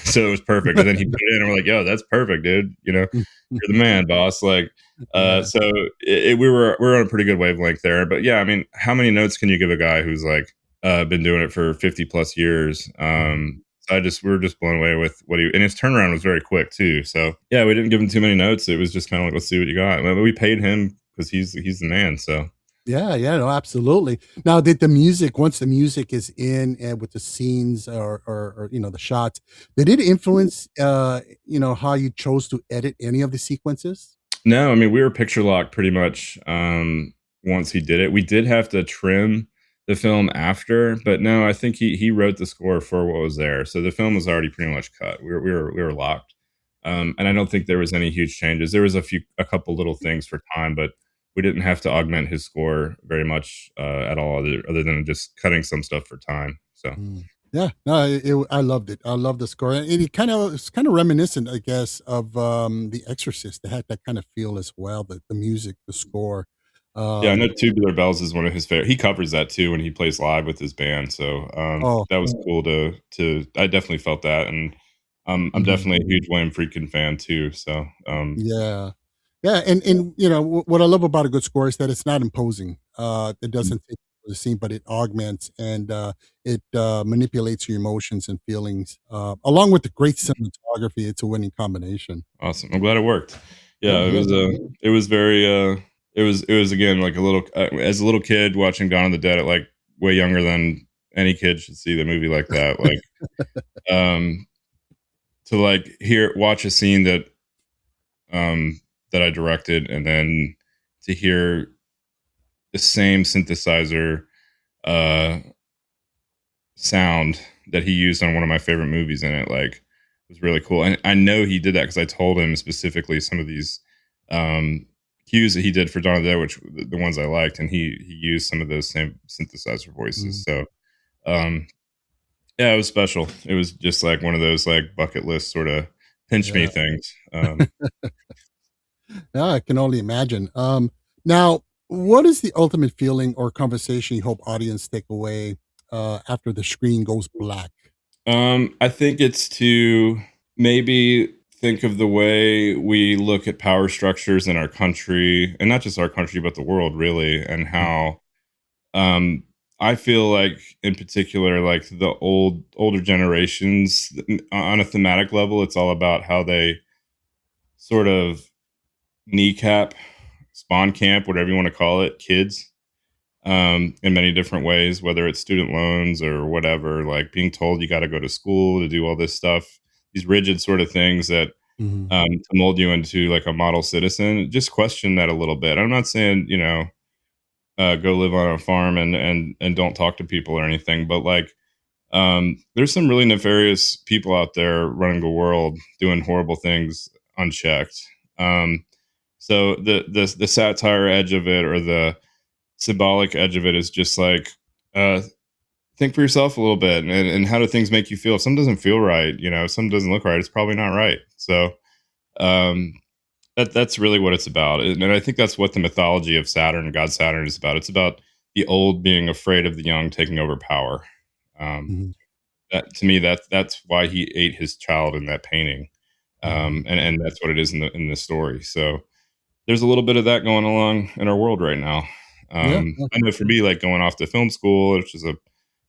so it was perfect. And then he put it in, and we're like, "Yo, that's perfect, dude. You're the man, boss." Like, yeah. so we were on a pretty good wavelength there. But yeah, I mean, how many notes can you give a guy who's like been doing it for 50 plus years? Mhm. So we were just blown away with and his turnaround was very quick too. So yeah, we didn't give him too many notes. It was just kind of like, let's see what you got. I mean, we paid him because he's the man. So Yeah, yeah, no, absolutely. Now, did the music once the music is in and with the scenes or the shots, did it influence how you chose to edit any of the sequences? no, I mean, we were picture locked pretty much once he did it. We did have to trim the film after, but no, I think he wrote the score for what was there. So the film was already pretty much cut. We were locked. And I don't think there was any huge changes. There was a couple little things for time, but we didn't have to augment his score very much at all, other than just cutting some stuff for time. So Mm. Yeah, no, I loved it. I love the score, and it's kind of reminiscent, I guess, of The Exorcist. It had that kind of feel as well. The music, the score. yeah, I know Um, Tubular Bells is one of his favorite. He covers that too when he plays live with his band. So oh, that was cool to. I definitely felt that, and I'm mhm. definitely a huge William Friedkin fan too. So Yeah. Yeah, and what I love about a good score is that it's not imposing. It doesn't take over the scene, but it augments and it manipulates your emotions and feelings. Along with the great cinematography, it's a winning combination. awesome. I'm glad it worked. Yeah, Yeah, yeah. it was very it was again like a little as a little kid watching Dawn of the Dead at like way younger than any kid should see the movie like that. Like um to like watch a scene um that I directed, and then to hear the same synthesizer uh sound that he used on one of my favorite movies in it, like, was really cool. And I know he did that because I told him specifically some of these um cues that he did for Dawn of the Dead, which the ones I liked, and he used some of those same synthesizer voices. Mm, So um yeah, it was special. It was just like one of those like bucket list sort of pinch me yeah. things. Yeah, I can only imagine. Now, what is the ultimate feeling or conversation you hope audience take away after the screen goes black? I think it's to maybe think of the way we look at power structures in our country, and not just our country, but the world, really, and Mm, how um, I feel like, in particular, like the older generations, on a thematic level, it's all about how they sort of kneecap, spawn camp, whatever you want to call it, kids in many different ways, whether it's student loans or whatever, like being told you got to go to school to do all this stuff, these rigid sort of things that mhm, to mold you into like a model citizen. Just question that a little bit. I'm not saying, go live on a farm and don't talk to people or anything, but like, there's some really nefarious people out there running the world doing horrible things unchecked. Um, So the satire edge of it, or the symbolic edge of it, is just like, think for yourself a little bit, and how do things make you feel? If something doesn't feel right, if something doesn't look right, it's probably not right. So um, that's really what it's about, and I think that's what the mythology of Saturn, God Saturn, is about. It's about the old being afraid of the young taking over power. Um, Mhm. that to me, that's why he ate his child in that painting, Mhm. and that's what it is in the story. So there's a little bit of that going along in our world right now. Yeah. I know for me, like going off to film school, which is a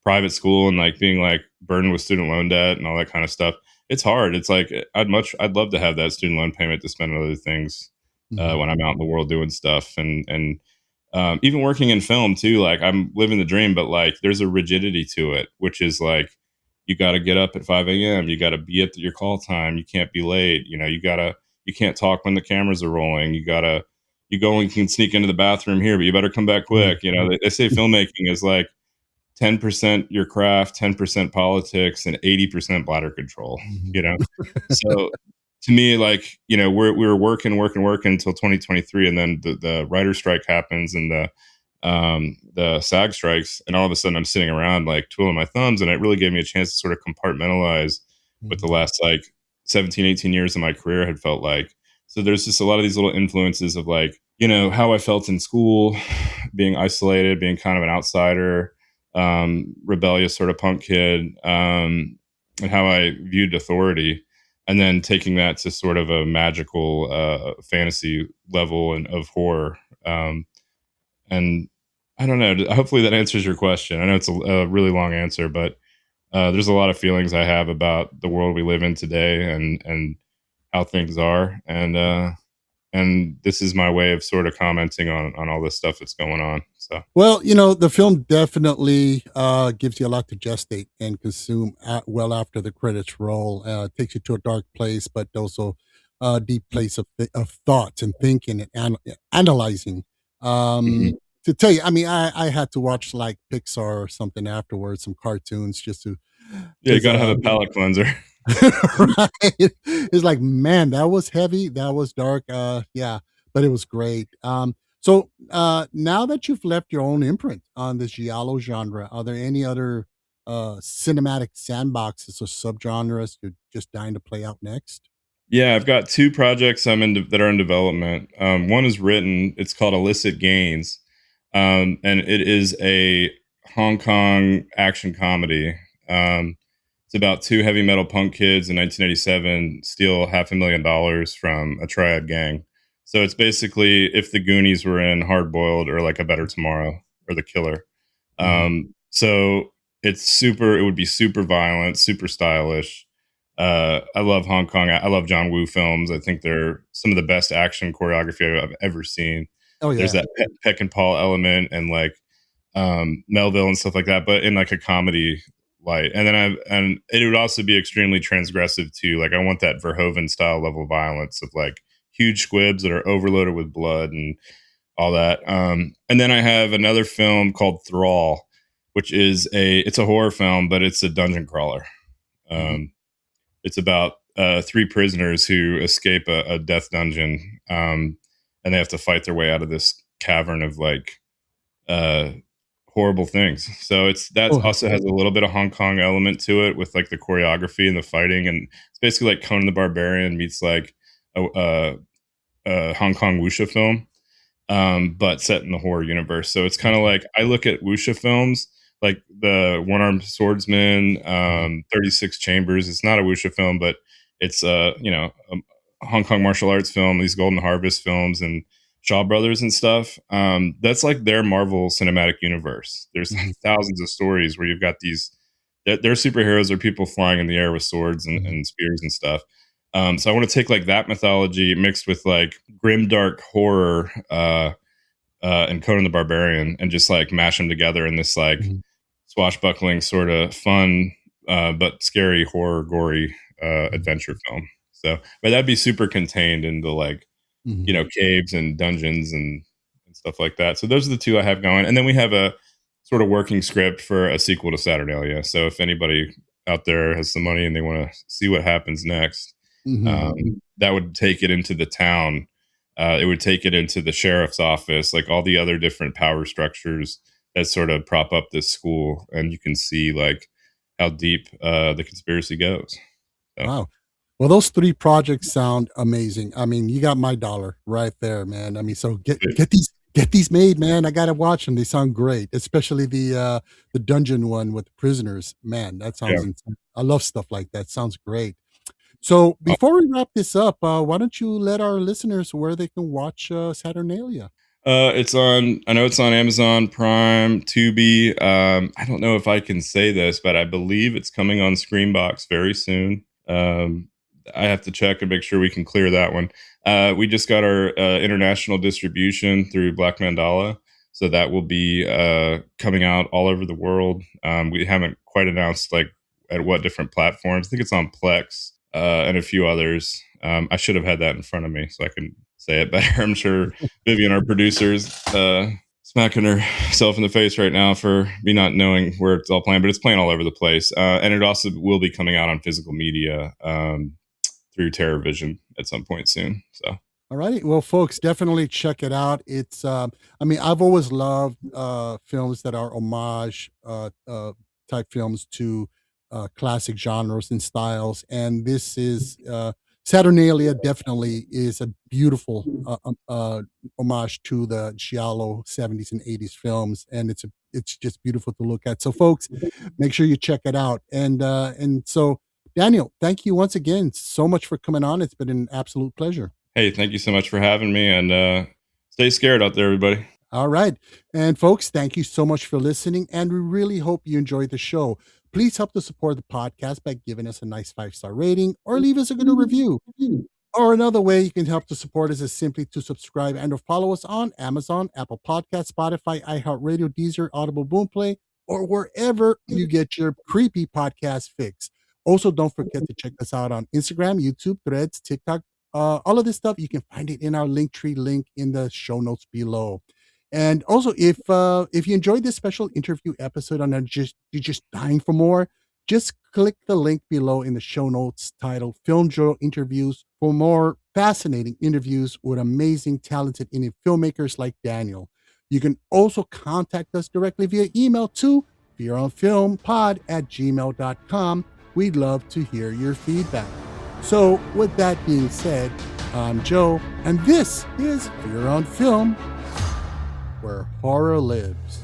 private school, and like being like burdened with student loan debt and all that kind of stuff, it's hard. It's like I'd love to have that student loan payment to spend on other things Mhm. when I'm out in the world doing stuff, and even working in film too. Like I'm living the dream, but like there's a rigidity to it, which is like you got to get up at 5 a.m. You got to be at your call time. You can't be late. You can't talk when the cameras are rolling. You go and can sneak into the bathroom here, but you better come back Mhm. quick. They say filmmaking is like 10% your craft, 10% politics, and 80% bladder control, Mhm. you know? So to me, like, we were working until 2023. And then the writer strike happens, and the SAG strikes. And all of a sudden I'm sitting around like twiddling my thumbs. And it really gave me a chance to sort of compartmentalize what the Mhm. last like 17, 18 years of my career had felt like. So there's just a lot of these little influences of like, how I felt in school, being isolated, being kind of an outsider, rebellious sort of punk kid, and how I viewed authority, and then taking that to sort of a magical fantasy level and of horror. And I don't know. Hopefully that answers your question. I know it's a really long answer, but there's a lot of feelings I have about the world we live in today, and how things are, and this is my way of sort of commenting on all this stuff that's going on. So Well, the film definitely gives you a lot to gestate and consume well after the credits roll. Takes you to a dark place, but also a deep place of thoughts and thinking and analyzing. mhm. To tell you, I mean, I had to watch like Pixar or something afterwards, some cartoons, just to Yeah, you because got to have a palate cleanser. right. It's like, man, that was heavy, that was dark, yeah, but it was great. So now that you've left your own imprint on this giallo genre, are there any other cinematic sandboxes or subgenres you're just dying to play out next? Yeah, I've got two projects that are in development. One is written. It's called Illicit Gains, and it is a Hong Kong action comedy. It's about two heavy metal punk kids in 1987 steal $500,000 from a triad gang. So it's basically if the Goonies were in Hard Boiled, or like A Better Tomorrow, or The Killer. Mhm. So it's super. It would be super violent, super stylish. I love Hong Kong. I love John Woo films. I think they're some of the best action choreography I've ever seen. Oh, There's yeah. that Peck and Paul element, and like Melville and stuff like that, but in like a comedy light. And it would also be extremely transgressive too. Like I want that Verhoeven style level violence of like huge squibs that are overloaded with blood and all that. And then I have another film called Thrall, which is it's a horror film, but it's a dungeon crawler. Mhm. Um, it's about three prisoners who escape a death dungeon, and they have to fight their way out of this cavern of like uh, horrible things. So that Oh, also has a little bit of Hong Kong element to it, with like the choreography and the fighting, and it's basically like Conan the Barbarian meets like a Hong Kong wuxia film, but set in the horror universe. So it's kind of okay. like I look at wuxia films like the One Armed Swordsman, Mhm. 36 Chambers. It's not a wuxia film, but it's a Hong Kong martial arts film. These Golden Harvest films and Shaw Brothers and stuff. That's like their Marvel Cinematic Universe. There's Mhm. thousands of stories where you've got these. Their superheroes are people flying in the air with swords Mhm. and spears and stuff. So I want to take like that mythology mixed with like grim dark horror, and Conan the Barbarian, and just like mash them together in this like Mhm. swashbuckling sort of fun, but scary horror gory Mhm. adventure film. So, but that'd be super contained into like Mhm. caves and dungeons and stuff like that. So those are the two I have going, and then we have a sort of working script for a sequel to Saturnalia. So if anybody out there has some money and they want to see what happens next, Mhm. that would take it into the town it would take it into the sheriff's office, like all the other different power structures that sort of prop up this school, and you can see like how deep the conspiracy goes. So. Wow. Well, those 3 projects sound amazing. I mean, you got my dollar right there, man. I mean, so get these made, man. I gotta watch them. They sound great, especially the dungeon one with the prisoners. Man, that sounds insane. I love stuff like that. Sounds great. So before we wrap this up, why don't you let our listeners where they can watch Saturnalia? I know it's on Amazon Prime, Tubi. I don't know if I can say this, but I believe it's coming on Screenbox very soon. I have to check and make sure we can clear that one. We just got our international distribution through Black Mandala, so that will be coming out all over the world. We haven't quite announced like at what different platforms. I think it's on Plex and a few others. I should have had that in front of me so I can say it better. I'm sure Vivian, our producer, is smacking herself in the face right now for me not knowing where it's all playing, but it's playing all over the place. And it also will be coming out on physical media through TerrorVision at some point soon. So, all righty. Well, folks, definitely check it out. It's, I mean, I've always loved films that are homage type films to classic genres and styles. And this is, Saturnalia definitely is a beautiful homage to the Giallo 70s and 80s films. And it's just beautiful to look at. So, folks, make sure you check it out. And so, Daniel, thank you once again so much for coming on. It's been an absolute pleasure. Hey, thank you so much for having me, and stay scared out there, everybody. All right. And folks, thank you so much for listening, and we really hope you enjoyed the show. Please help to support the podcast by giving us a nice 5-star rating or leave us a good review. Or another way you can help to support us is simply to subscribe and or follow us on Amazon, Apple Podcasts, Spotify, iHeartRadio, Deezer, Audible, Boomplay, or wherever you get your creepy podcast fix. Also, don't forget to check us out on Instagram, YouTube, Threads, TikTok, all of this stuff. You can find it in our Linktree link in the show notes below. And also, if you enjoyed this special interview episode and you're just dying for more, just click the link below in the show notes titled Filmjoe Interviews for more fascinating interviews with amazing, talented indie filmmakers like Daniel. You can also contact us directly via email to fearonfilmpod@gmail.com. We'd love to hear your feedback. So with that being said, I'm Joe, and this is Fear on Film, where horror lives.